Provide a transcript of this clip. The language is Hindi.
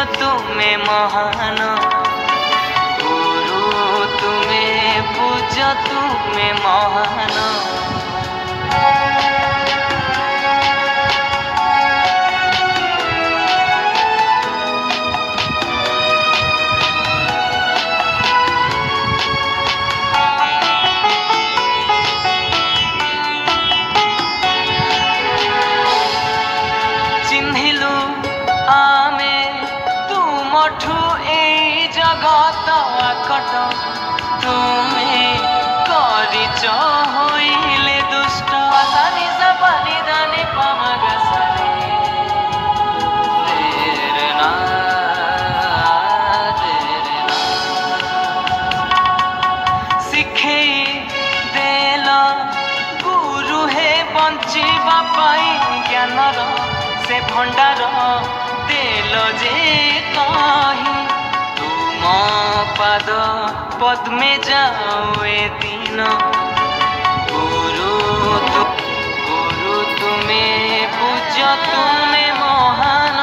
तुमे महान गुरु तुमे पूज्य तुमे महान जगत आकट तुमे करिच होइले दुष्ट सनि सपनि धनि पमगसरे तेरे ना शिखे देल गुरु हे बंचिबा पाई ज्ञानर से भंडार देल जे कही पाद पद्मे जाओ ए दिन गुरु तुमे पूज्य तुमे महान।